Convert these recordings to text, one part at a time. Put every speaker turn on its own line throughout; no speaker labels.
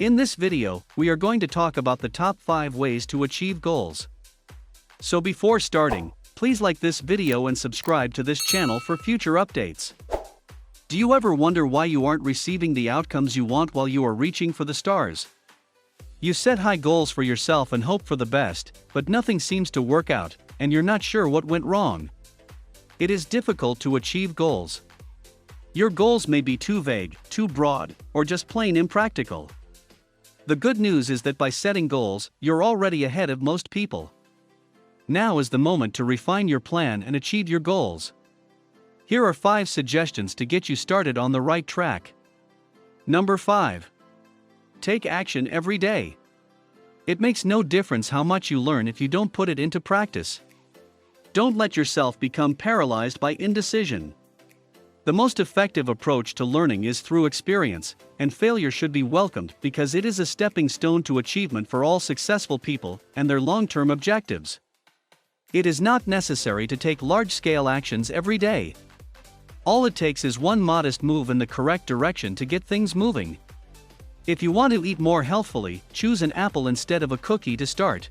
In this video, we are going to talk about the top 5 ways to achieve goals. So before starting, please like this video and subscribe to this channel for future updates. Do you ever wonder why you aren't receiving the outcomes you want while you are reaching for the stars? You set high goals for yourself and hope for the best, but nothing seems to work out, and you're not sure what went wrong. It is difficult to achieve goals. Your goals may be too vague, too broad, or just plain impractical. The good news is that by setting goals, you're already ahead of most people. Now is the moment to refine your plan and achieve your goals. Here are 5 suggestions to get you started on the right track. Number 5. Take action every day. It makes no difference how much you learn if you don't put it into practice. Don't let yourself become paralyzed by indecision. The most effective approach to learning is through experience, and failure should be welcomed because it is a stepping stone to achievement for all successful people and their long-term objectives. It is not necessary to take large-scale actions every day. All it takes is one modest move in the correct direction to get things moving. If you want to eat more healthfully, choose an apple instead of a cookie to start.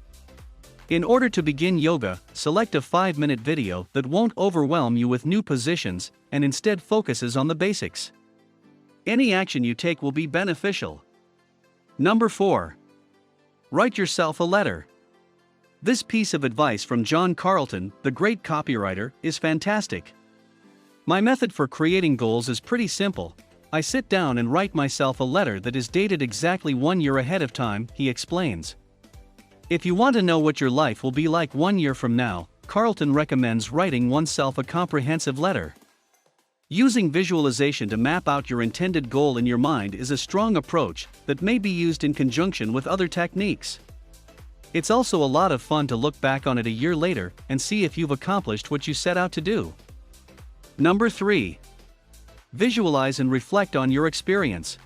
In order to begin yoga, select a 5-minute video that won't overwhelm you with new positions and instead focuses on the basics. Any action you take will be beneficial. Number 4. Write yourself a letter. This piece of advice from John Carlton, the great copywriter, is fantastic. My method for creating goals is pretty simple. I sit down and write myself a letter that is dated exactly 1 year ahead of time, he explains. If you want to know what your life will be like 1 year from now, Carlton recommends writing oneself a comprehensive letter. Using visualization to map out your intended goal in your mind is a strong approach that may be used in conjunction with other techniques. It's also a lot of fun to look back on it a year later and see if you've accomplished what you set out to do. Number 3. Visualize and reflect on your experience.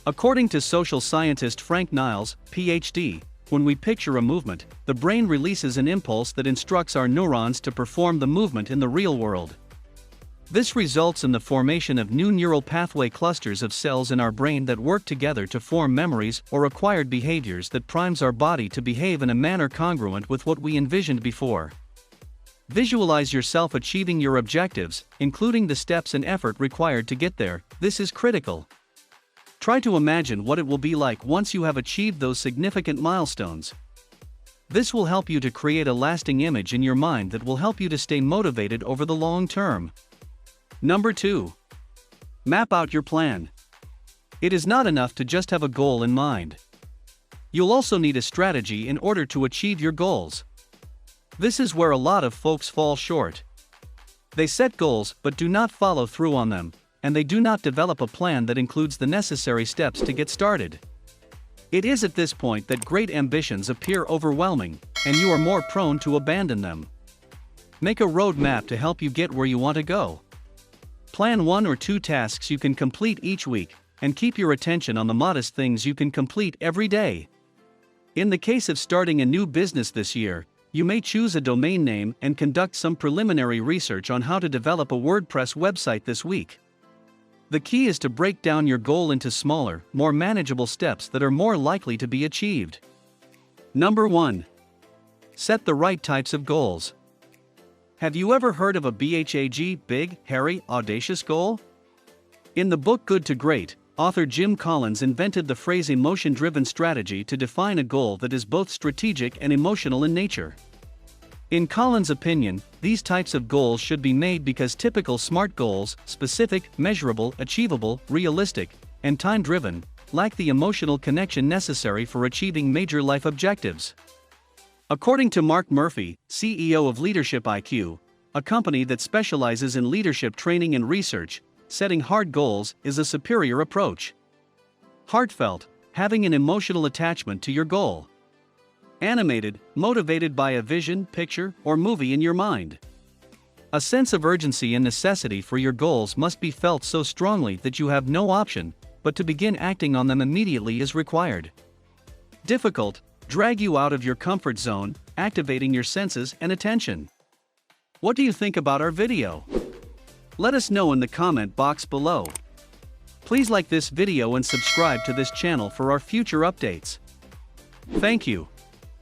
According to social scientist Frank Niles, PhD, when we picture a movement, the brain releases an impulse that instructs our neurons to perform the movement in the real world. This results in the formation of new neural pathway clusters of cells in our brain that work together to form memories or acquired behaviors that primes our body to behave in a manner congruent with what we envisioned before. Visualize yourself achieving your objectives, including the steps and effort required to get there. This is critical. Try to imagine what it will be like once you have achieved those significant milestones. This will help you to create a lasting image in your mind that will help you to stay motivated over the long term. Number 2. Map out your plan. It is not enough to just have a goal in mind. You'll also need a strategy in order to achieve your goals. This is where a lot of folks fall short. They set goals but do not follow through on them, and they do not develop a plan that includes the necessary steps to get started. It is at this point that great ambitions appear overwhelming, and you are more prone to abandon them. Make a roadmap to help you get where you want to go. Plan 1 or 2 tasks you can complete each week, and keep your attention on the modest things you can complete every day. In the case of starting a new business this year, you may choose a domain name and conduct some preliminary research on how to develop a WordPress website this week. The key is to break down your goal into smaller, more manageable steps that are more likely to be achieved. Number 1. Set the right types of goals. Have you ever heard of a BHAG, big, hairy, audacious goal? In the book Good to Great, author Jim Collins invented the phrase emotion-driven strategy to define a goal that is both strategic and emotional in nature. In Collins' opinion, these types of goals should be made because typical SMART goals, specific, measurable, achievable, realistic, and time-driven, lack the emotional connection necessary for achieving major life objectives. According to Mark Murphy, CEO of Leadership IQ, a company that specializes in leadership training and research, setting hard goals is a superior approach. Heartfelt, having an emotional attachment to your goal. Animated, motivated by a vision, picture, or movie in your mind. A sense of urgency and necessity for your goals must be felt so strongly that you have no option but to begin acting on them immediately is required. Difficult, drag you out of your comfort zone, activating your senses and attention. What do you think about our video? Let us know in the comment box below. Please like this video and subscribe to this channel for our future updates. Thank you.